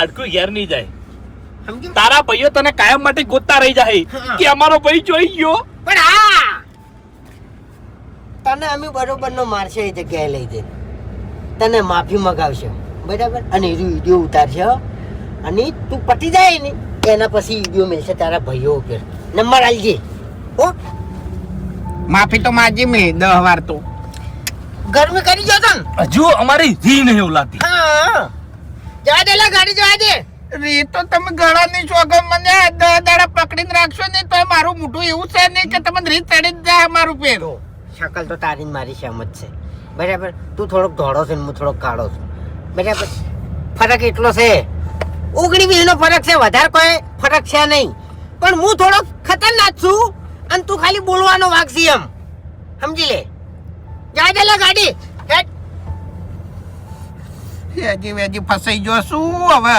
હાડકું ઘેર નહીં જાય. સમજ્યો? તારા ભાઈઓ તને કાયમ માટે ગોતતા રહી જાય કે અમારો ભાઈ જોઈ ગયો. પણ હા, તને અમે બરોબર નો મારશે એ જગ્યાએ લઈ જઈને તને માફી મગાવશે, બરાબર? અને એ વિડીયો ઉતારશે અને તું પટી જાય ને એના પછી વિડીયો મળશે તારા ભાઈઓ ઉપર. નંબર આલજે હો. માફી તો માજી મે 10 વાર તો ગરમી કરી જો તન. હજુ અમારી જી નહીં ઓલાતી. હા, જવા દે લા, ગાડી જવા દે. રે તો તમે ગળાની સોગન મને 10 દાડા પકડીને રાખશો ને તો મારું મોઢું એવું છે ને કે તમને રીત ચડી જ જાય મારું પેરો. શકલ તો તારી ને મારી સેમ જ છે, બરાબર? તું થોડોક ધોળો છે ને હું થોડોક કાળો છું, બરાબર? ફરક એટલો છે, 19-20 નો ફરક છે, વધારે કોઈ ફરક છે નહીં. પણ હું થોડોક ખતરનાક છું અને તું ખાલી બોલવાનો વાગ છે એમ, સમજી લે. જા દે લા ગાડી. હજી વેજી ફસાઈ જો શું હવે.